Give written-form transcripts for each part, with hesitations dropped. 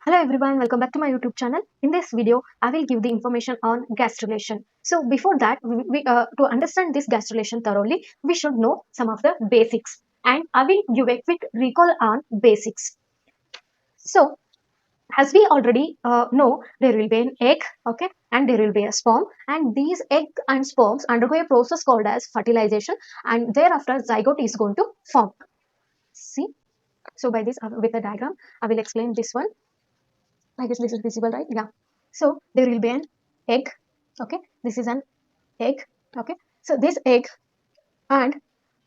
Hello everyone, welcome back to my YouTube channel. In this video, I will give the information on gastrulation. So before that, to understand this gastrulation thoroughly, we should know some of the basics. And I will give a quick recall on basics. So as we already know, there will be an egg, okay, and there will be a sperm, and these egg and sperms undergo a process called as fertilization, and thereafter zygote is going to form. See, so by this with the diagram, I will explain this one. I guess this is visible, right? Yeah. So there will be an egg. Okay. This is an egg. Okay. So this egg and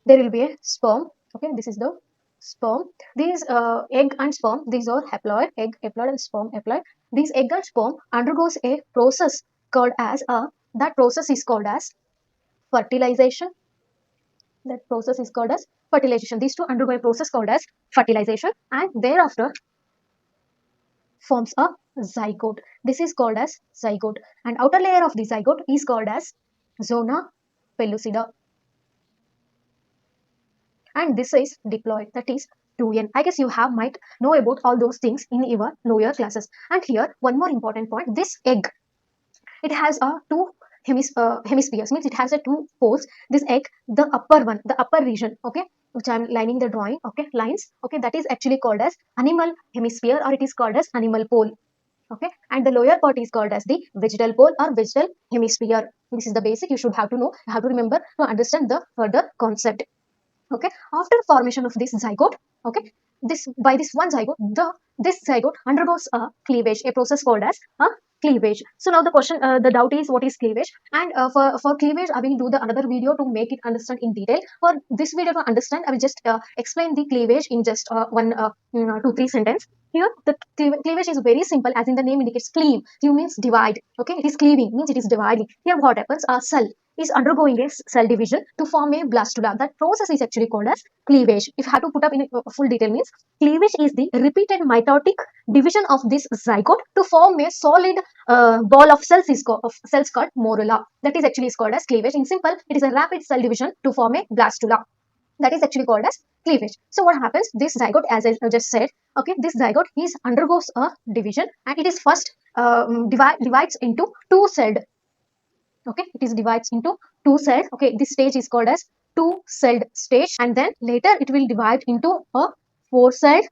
there will be a sperm. Okay. This is the sperm. These egg and sperm, these are haploid, egg haploid and sperm haploid. These egg and sperm undergoes a process called as that process is called as fertilization. That process is called as fertilization. These two undergo a process called as fertilization, and thereafter forms a zygote. This is called as zygote, and outer layer of the zygote is called as zona pellucida, and this is diploid, that is 2n. I guess you have might know about all those things in your lower classes. And here one more important point: this egg, it has a hemispheres, means it has a two poles. This egg, the upper one, the upper region, okay, which I'm lining the drawing, okay, lines, okay, that is actually called as animal hemisphere, or it is called as animal pole. Okay, and the lower part is called as the vegetal pole or vegetal hemisphere. This is the basic you should have to know, you have to remember to understand the further concept. Okay, after formation of this zygote, okay, this by this one zygote, this zygote undergoes a cleavage, a process called as a cleavage. So now the question, the doubt is, what is cleavage? And for cleavage, I will do the another video to make it understand in detail. For this video to understand, I will just explain the cleavage in just one 2-3 sentence. Here the cleavage is very simple, as in the name indicates. Cleave means divide. Okay, it is cleaving, means it is dividing. Here what happens, a cell is undergoing a cell division to form a blastula. That process is actually called as cleavage. If I have to put up in a full detail, means cleavage is the repeated mitotic division of this zygote to form a solid ball of cells called morula. That is actually called as cleavage. In simple, it is a rapid cell division to form a blastula. That is actually called as cleavage. So what happens? This zygote, as I just said, okay, this zygote is undergoes a division, and it is first divides into two-celled. Okay, it is divides into two-celled. Okay, this stage is called as two-celled stage, and then later it will divide into a four-celled.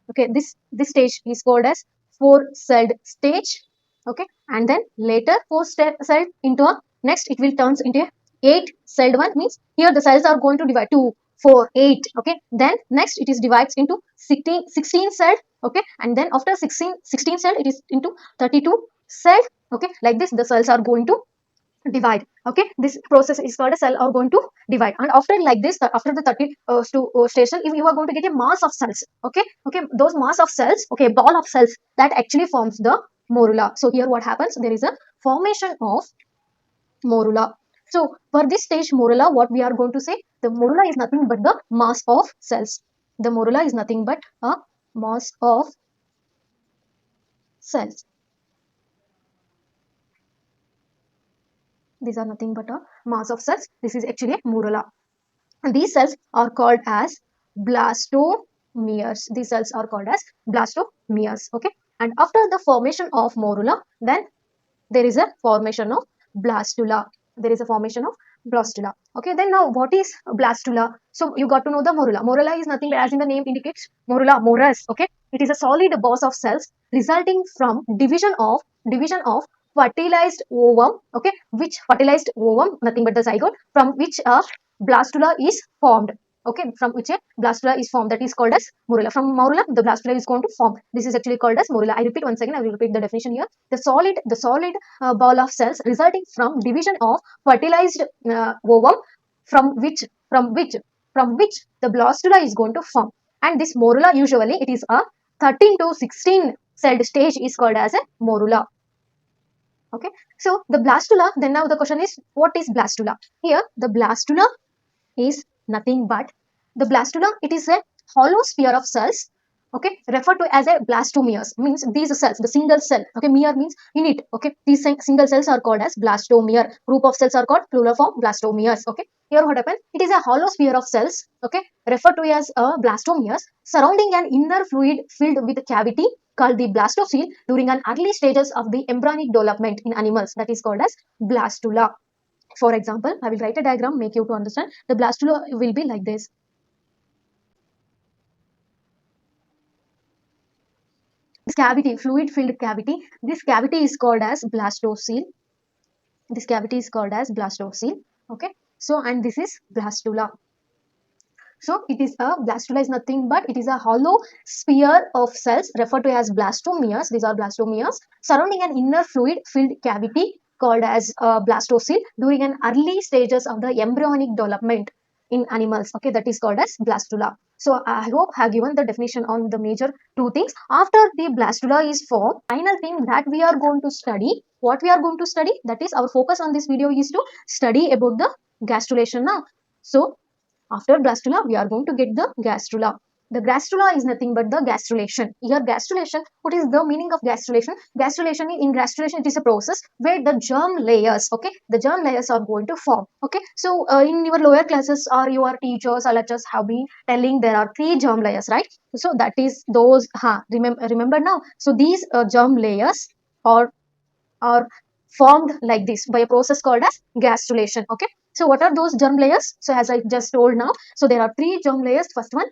Okay, this stage is called as four-celled stage. Okay, and then later four-celled into a next it will turns into a eight-celled one. Means here the cells are going to divide 2, 4, 8. Okay, then next it is divides into 16 celled. Okay, and then after 16 celled it is into 32 celled. Okay, like this the cells are going to divide. Okay, this process is called a cell are going to divide, and after like this, after the 32 station, if you are going to get a mass of cells. Okay, those mass of cells, okay, ball of cells, that actually forms the morula. So here what happens, there is a formation of morula. So for this stage morula, what we are going to say, the morula is nothing but the mass of cells. The morula is nothing but a mass of cells. These are nothing but a mass of cells. This is actually a morula. And these cells are called as blastomeres. These cells are called as blastomeres. Okay. And after the formation of morula, then there is a formation of blastula. There is a formation of blastula. Okay. Then now what is blastula? So you got to know the morula. Morula is nothing but, as in the name indicates, morula, morus. Okay. It is a solid mass of cells resulting from division of fertilized ovum. Okay, which fertilized ovum, nothing but the zygote, from which a blastula is formed. Okay, from which a blastula is formed, that is called as morula. From morula, the blastula is going to form. This is actually called as morula. I repeat once again, I will repeat the definition here. The solid ball of cells resulting from division of fertilized ovum, from which the blastula is going to form. And this morula, usually it is a 13 to 16 celled stage, is called as a morula. Okay, so the blastula, then now the question is, what is blastula? Here the blastula is nothing but, the blastula, it is a hollow sphere of cells, okay, referred to as a blastomeres. Means these cells, the single cell, okay, mere means unit. Okay, these single cells are called as blastomere. Group of cells are called plural form blastomeres. Okay, here what happens, it is a hollow sphere of cells, okay, referred to as a blastomeres, surrounding an inner fluid filled with a cavity, called the blastocele during an early stages of the embryonic development in animals, that is called as blastula. For example, I will write a diagram, make you to understand. The blastula will be like this. This cavity, fluid filled cavity, this cavity is called as blastocele. This cavity is called as blastocele. Okay. So, and this is blastula. So it is a blastula is nothing but it is a hollow sphere of cells referred to as blastomeres. These are blastomeres surrounding an inner fluid filled cavity called as blastocele during an early stages of the embryonic development in animals. Okay, that is called as blastula. So I hope I have given the definition on the major two things. After the blastula is formed, final thing that we are going to study, what we are going to study, that is our focus on this video is to study about the gastrulation now. So after blastula, we are going to get the gastrula. The gastrula is nothing but the gastrulation. Here, gastrulation, what is the meaning of gastrulation? Gastrulation, in gastrulation, it is a process where the germ layers, okay, the germ layers are going to form, okay. So, in your lower classes or your teachers or lecturers have been telling there are 3 germ layers, right? So, that is those, remember now. So, these germ layers are formed like this by a process called as gastrulation. Okay. So what are those germ layers? So as I just told now, so there are 3 germ layers. First one,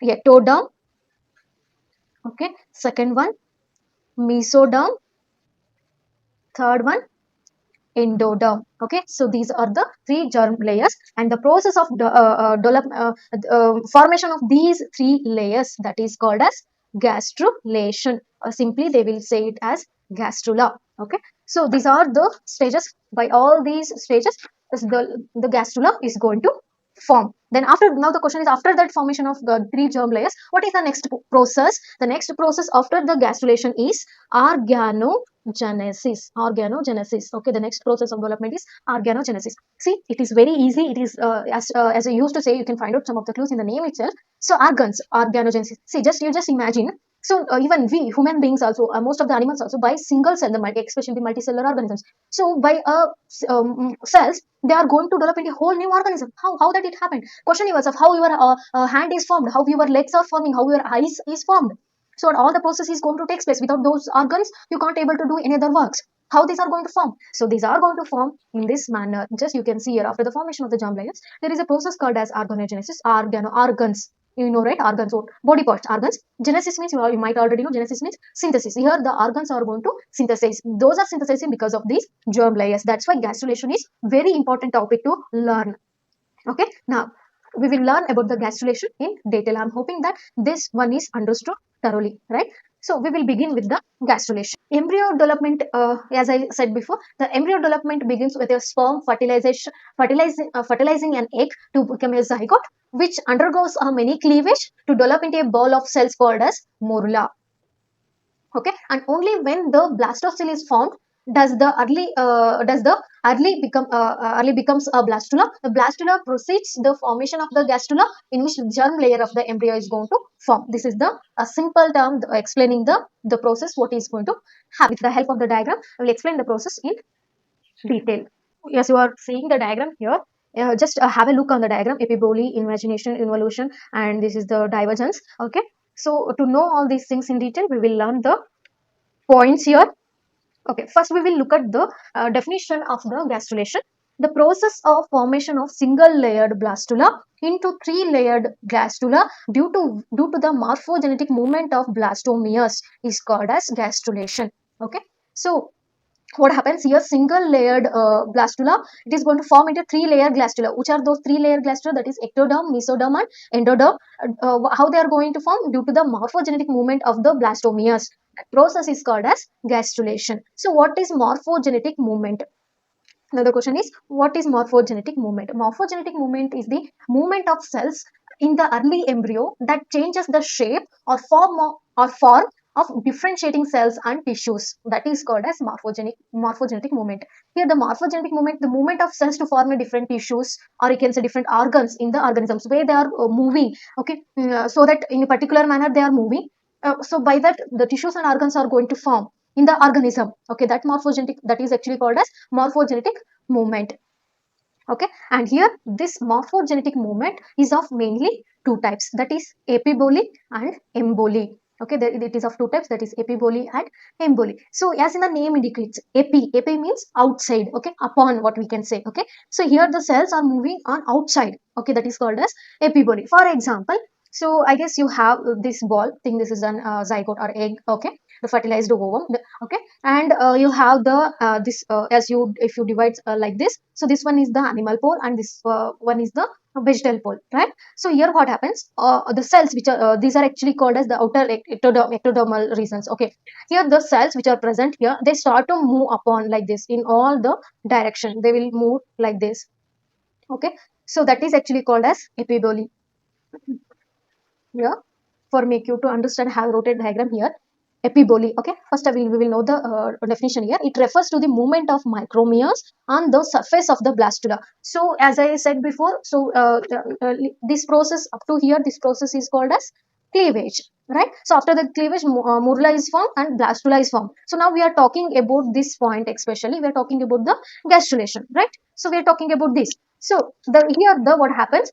ectoderm. Okay. Second one, mesoderm. Third one, endoderm. Okay, so these are the 3 germ layers, and the process of formation of these 3 layers, that is called as gastrulation, or simply they will say it as gastrula. Okay, so these are the stages. By all these stages, the gastrula is going to form. Then after, now the question is, after that formation of the 3 germ layers, what is the next process? The next process after the gastrulation is organogenesis. Okay, the next process of development is organogenesis. See, it is very easy. It is as I used to say, you can find out some of the clues in the name itself. So organogenesis. See, you just imagine. So even we human beings also, most of the animals also, by single cell, especially the multicellular organisms. So by cells, they are going to develop into a whole new organism. How that it happened? Question yourself how your hand is formed, how your legs are forming, how your eyes is formed. So all the process is going to take place. Without those organs, you can't able to do any other works. How these are going to form? So these are going to form in this manner. Just you can see here, after the formation of the germ layers, there is a process called as organogenesis. Organs. You know, right? Organs, so body parts, organs. Genesis means, you might already know, Genesis means synthesis. Here the organs are going to synthesize. Those are synthesizing because of these germ layers. That's why gastrulation is very important topic to learn. Okay, now we will learn about the gastrulation in detail. I'm hoping that this one is understood thoroughly, right? So we will begin with the gastrulation. Embryo development, as I said before, the embryo development begins with a sperm fertilizing an egg to become a zygote, which undergoes a many cleavage to develop into a ball of cells called as morula. Okay, and only when the blastocele is formed does the early becomes a blastula. The blastula precedes the formation of the gastrula, in which the germ layer of the embryo is going to form. This is the a simple term explaining the process what is going to happen. With the help of the diagram, I will explain the process in detail. Yes, you are seeing the diagram here. Just have a look on the diagram: epiboly, invagination, involution, and this is the divergence. Okay, so to know all these things in detail, we will learn the points here. Okay, first we will look at the definition of the gastrulation. The process of formation of single layered blastula into 3 layered gastrula due to the morphogenetic movement of blastomeres is called as gastrulation. Okay, so what happens here? Single layered blastula, it is going to form into 3 layer blastula. Which are those 3 layer blastula? That is ectoderm, mesoderm, and endoderm. How they are going to form? Due to the morphogenetic movement of the blastomeres. That process is called as gastrulation. So what is morphogenetic movement? Now the question is, what is morphogenetic movement? Morphogenetic movement is the movement of cells in the early embryo that changes the shape or form of differentiating cells and tissues. That is called as morphogenetic movement. Here the morphogenetic movement, the movement of cells to form a different tissues, or you can say different organs in the organisms where they are moving. Okay, so that in a particular manner they are moving. So by that the tissues and organs are going to form in the organism. Okay, that morphogenetic, that is actually called as morphogenetic movement. Okay, and here this morphogenetic movement is of mainly 2 types, that is epiboly and emboly. Okay, there, it is of two types, that is epiboly and emboly. So as in the name indicates, epi means outside, okay, upon, what we can say. Okay, so here the cells are moving on outside. Okay, that is called as epiboly. For example, so I guess you have this ball thing. This is an zygote or egg. Okay, the fertilized ovum. Okay, and you have the this as you, if you divide like this, so this one is the animal pole and this one is the vegetal pole, right? So here what happens, the cells which are these are actually called as the outer ectodermal regions. Okay, here the cells which are present here, they start to move upon like this in all the direction. They will move like this. Okay, so that is actually called as epiboly. Here, for make you to understand, have rotate diagram here. Epiboly. Okay, first we will know the definition here. It refers to the movement of micromeres on the surface of the blastula. So as I said before, so this process up to here, this process is called as cleavage, right? So after the cleavage, morula is formed and blastula is formed. So now we are talking about this point, especially we are talking about the gastrulation, right? So we are talking about this. So the here the what happens,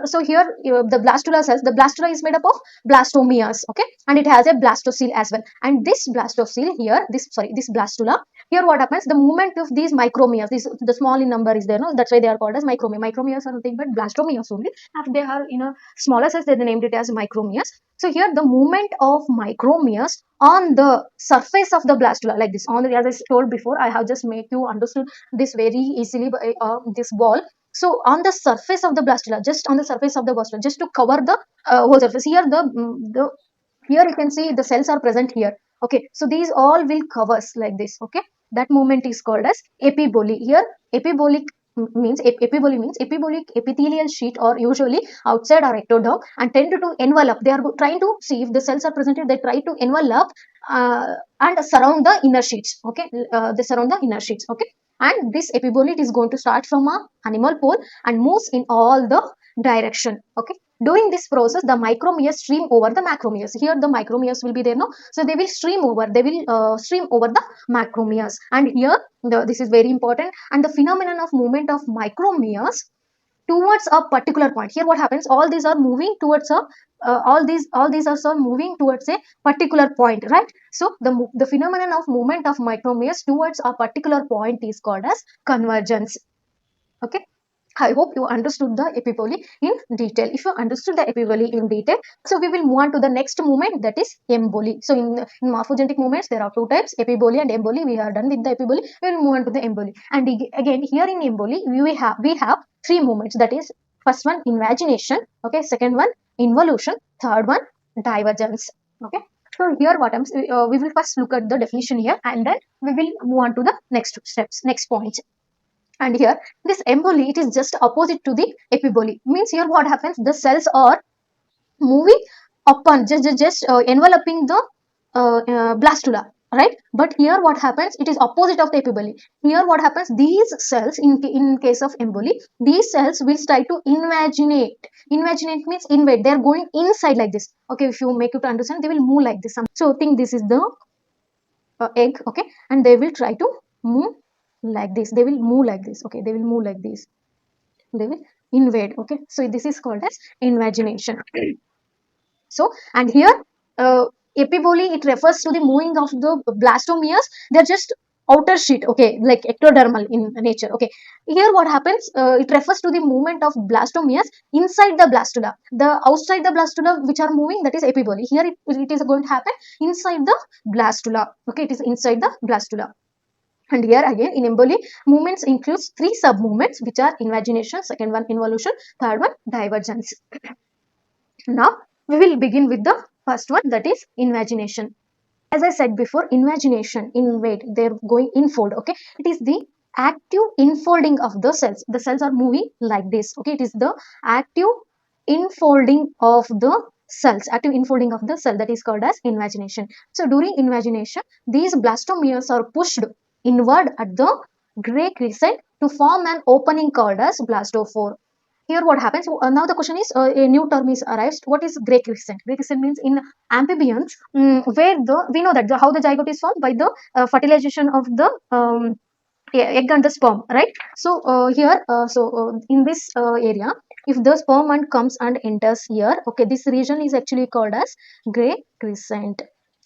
so here the blastula cells, the blastula is made up of blastomeres. Okay, and it has a blastocele as well. And this blastocele here, this blastula, here what happens, the movement of these micromeres, this, the small in number is there, no, that's why they are called as micromere. Micromeres are nothing but blastomeres only. After they are in a smaller size, they named it as micromeres. So here the movement of micromeres on the surface of the blastula like this, on the, as I told before, I have just make you understood this very easily by this ball. So on the surface of the blastula, just on the surface of the blastula, just to cover the whole surface, here the here you can see the cells are present here. Okay, so these all will covers like this. Okay, that movement is called as epiboly. Here epibolic means epiboly means epibolic epithelial sheet or usually outside or ectoderm and tend to envelop. They are trying to see if the cells are presented. They try to envelop and surround the inner sheets. Okay, they surround the inner sheets. Okay, and this epiboly is going to start from a animal pole and moves in all the direction. Okay, during this process, the micromeres stream over the macromeres. Here the micromeres will be there, no, so they will stream over, stream over the macromeres. And here this is very important, and the phenomenon of movement of micromeres towards a particular point. Here what happens, all these are moving towards a all these are so moving towards a particular point, right? So the phenomenon of movement of micromeres towards a particular point is called as convergence. Okay, I hope you understood the epiboly in detail. If you understood the epiboly in detail, so we will move on to the next movement, that is emboly. So in morphogenetic movements, there are two types, epiboly and emboly. We are done with the epiboly. We will move on to the emboly. And again, here in emboly, we have three movements. That is, first one invagination. Okay, second one involution. Third one divergence. Okay. So here what happens, we will first look at the definition here, and then we will move on to the next steps, next points. And here this emboly, it is just opposite to the epiboly. Means here what happens, the cells are moving upon, just enveloping the blastula, right? But here what happens, it is opposite of the epiboly. Here what happens, these cells in case of emboly, these cells will try to invaginate. Invaginate means invade. They are going inside like this. Okay, if you make it to understand, they will move like this. So think this is the egg. Okay, and they will try to move like this. They will move like this. Okay, they will move like this. They will invade. Okay, so this is called as invagination. So, and here epiboly, it refers to the moving of the blastomeres. They're just outer sheet, okay, like ectodermal in nature. Okay, here what happens, it refers to the movement of blastomeres inside the blastula. The outside the blastula which are moving, that is epiboly. Here it is going to happen inside the blastula. Okay, it is inside the blastula. And here again in emboly, movements includes three sub movements, which are invagination, second one involution, third one divergence. Now we will begin with the first one, that is invagination. As I said before, invagination, invade, they're going infold. Okay, it is the active infolding of the cells. The cells are moving like this. Okay, it is the active infolding of the cells, active infolding of the cell, that is called as invagination. So during invagination, these blastomeres are pushed inward at the gray crescent to form an opening called as blastophore. Here what happens, now the question is, a new term is arrived. What is gray crescent? Gray crescent means in amphibians, where we know that how the zygote is formed by the fertilization of the egg and the sperm, right? So here in this area, if the sperm and comes and enters here, okay, this region is actually called as gray crescent.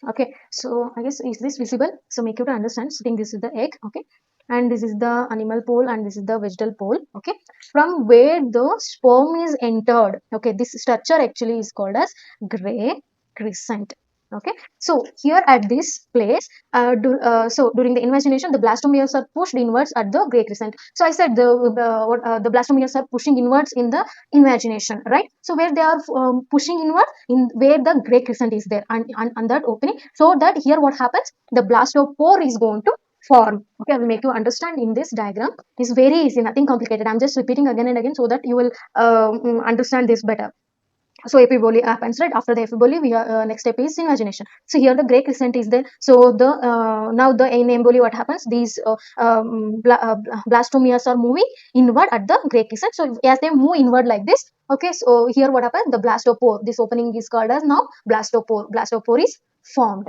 Okay, so I guess is this visible? So make you to understand. So I think this is the egg, okay, and this is the animal pole and this is the vegetal pole, okay, from where the sperm is entered, okay, this structure actually is called as gray crescent. Okay, so here at this place, so during the invagination, the blastomeres are pushed inwards at the gray crescent. So I said the blastomeres are pushing inwards in the invagination, right? So where they are pushing inward, in where the gray crescent is there, and on that opening, so that here what happens, the blastopore is going to form. Okay, I will make you understand in this diagram. It's very easy, nothing complicated. I'm just repeating again and again so that you will understand this better. So Epiboly happens, right? After the Epiboly, we are next step is invagination. So here the gray crescent is there. So the now the in Emboly, what happens, these blastomeres are moving inward at the gray crescent. So as they move inward like this, okay, so here what happens, the blastopore, this opening is called as now blastopore is formed.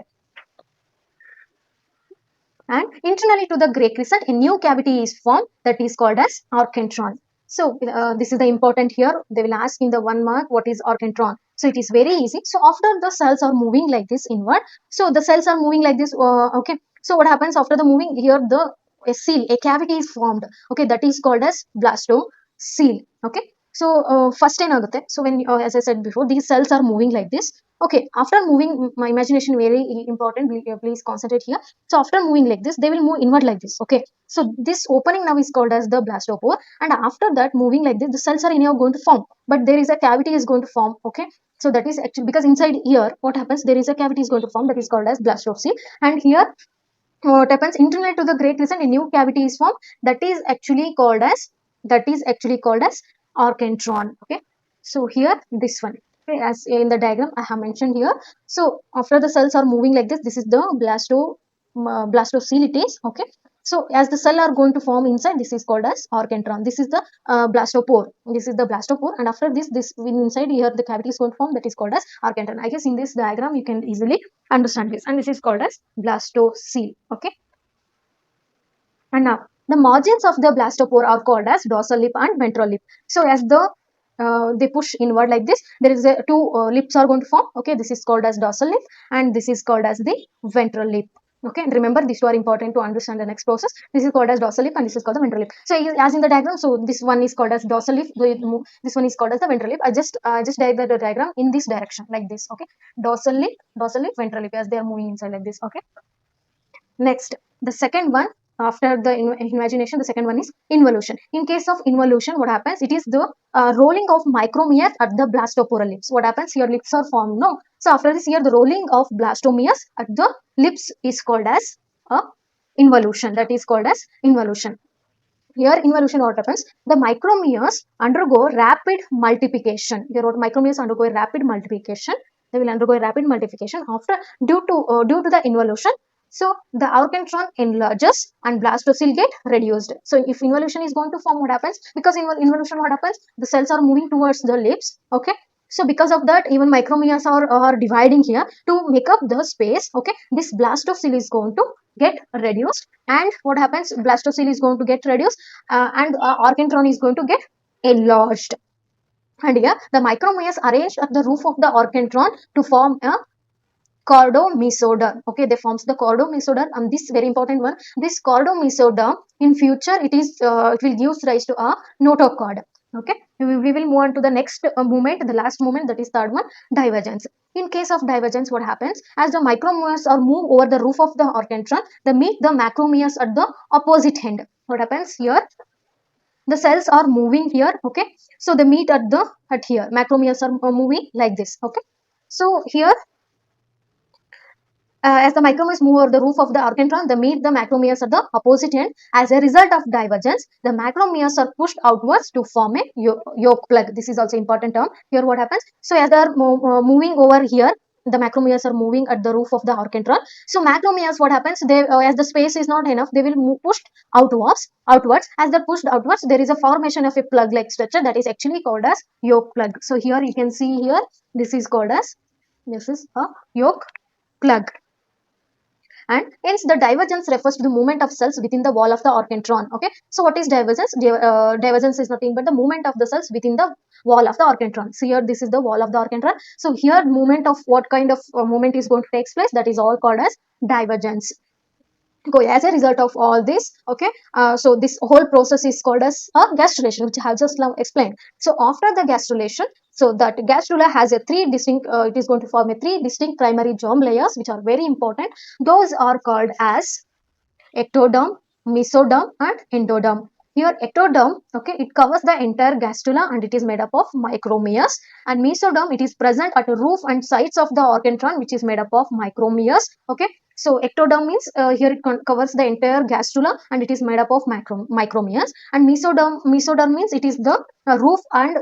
And internally to the gray crescent, a new cavity is formed that is called as archentron. So this is the important here. They will ask in the 1 mark what is archentron. So it is very easy. So after the cells are moving like this inward, so the cells are moving like this. Okay. So what happens after the moving here, the a cavity is formed. Okay, that is called as blastocele. Okay. So first ಏನಾಗುತ್ತೆ, so when as I said before, these cells are moving like this. Okay, after moving, my imagination very important. Please concentrate here. So after moving like this, they will move inward like this. Okay, so this opening now is called as the blastopore, and after that moving like this, the cells are anyhow going to form, but there is a cavity is going to form. Okay, so that is actually because inside here what happens, there is a cavity is going to form that is called as blastocele, and here what happens, internal to the gray crescent, a new cavity is formed that is actually called as archentron. Okay, so here this one, okay, as in the diagram I have mentioned here. So after the cells are moving like this is the blastocele it is. Okay, so as the cell are going to form inside, this is called as archentron. This is the blastopore, and after this inside here the cavity is going to form that is called as archentron. I guess in this diagram you can easily understand this, and this is called as blastocele. Okay, and now the margins of the blastopore are called as dorsal lip and ventral lip. So as they push inward like this, there is a two lips are going to form. Okay, this is called as dorsal lip and this is called as the ventral lip. Okay, and remember these two are important to understand the next process. This is called as dorsal lip and this is called the ventral lip. So as in the diagram, so this one is called as dorsal lip, this one is called as the ventral lip. I just diagram the diagram in this direction like this. Okay, dorsal lip, ventral lip, as they are moving inside like this. Okay, next, the second one, after the imagination, the second one is involution. In case of involution, what happens? It is the rolling of micromeres at the blastoporal lips. What happens here? Lips are formed. No. So after this, here the rolling of blastomeres at the lips is called as involution. That is called as involution. Here involution, what happens? The micromeres undergo rapid multiplication. Here what micromeres undergo a rapid multiplication. They will undergo a rapid multiplication after due to the involution. So the archentron enlarges and blastocele get reduced. So if involution is going to form, what happens? Because in involution, what happens? The cells are moving towards the lips. Okay. So because of that, even micromeres are dividing here to make up the space. Okay. This blastocele is going to get reduced, and what happens? Blastocele is going to get reduced, and archentron is going to get enlarged. And here the micromeres arranged at the roof of the archentron to form a cordomesoderm. Okay, they forms the cordomesoderm, and this very important one. This cordomesoderm in future it will give rise to a notochord. Okay, we will move on to the next movement, the last movement, that is third one, divergence. In case of divergence, what happens? As the micromeres are moved over the roof of the archentron, they meet the macromeres at the opposite end. What happens here? The cells are moving here. Okay, so they meet at here. Macromeres are moving like this. Okay, so here as the micromeres move over the roof of the archentron, they meet the macromeres at the opposite end. As a result of divergence, the macromeres are pushed outwards to form a yolk plug. This is also important term. Here what happens? So as they are moving over here, the macromeres are moving at the roof of the archentron. So macromeres, what happens? They as the space is not enough, they will move pushed outwards. As they're pushed outwards, there is a formation of a plug-like structure that is actually called as yolk plug. So here you can see here, this is a yolk plug. And hence the divergence refers to the movement of cells within the wall of the orchestron. Okay, so what is divergence? Divergence is nothing but the movement of the cells within the wall of the orchestron. So here this is the wall of the orchestron. So here movement of what kind of movement is going to take place, that is all called as divergence. Go as a result of all this. Okay, so this whole process is called as a gastrulation, which I have just now explained. So after the gastrulation, so that gastrula has a three distinct it is going to form a three distinct primary germ layers, which are very important. Those are called as ectoderm, mesoderm, and endoderm. Here ectoderm, okay, it covers the entire gastrula and it is made up of micromeres. And mesoderm, it is present at the roof and sides of the orchestron, which is made up of micromeres. Okay, so ectoderm means here it covers the entire gastrula and it is made up of micromeres. And mesoderm means it is the roof and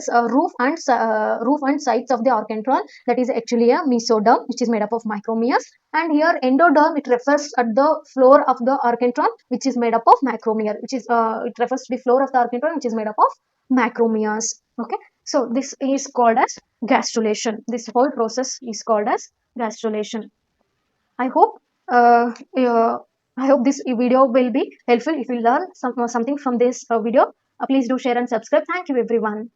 sides of the orchestron. That is actually a mesoderm, which is made up of micromeres. And here endoderm, it refers at the floor of the orchestron, which is made up of macromere, which is it refers to the floor of the orchestron, which is made up of macromeres. Okay, so this is called as gastrulation. This whole process is called as gastrulation. I hope I hope this video will be helpful. If you learn something from this video, please do share and subscribe. Thank you everyone.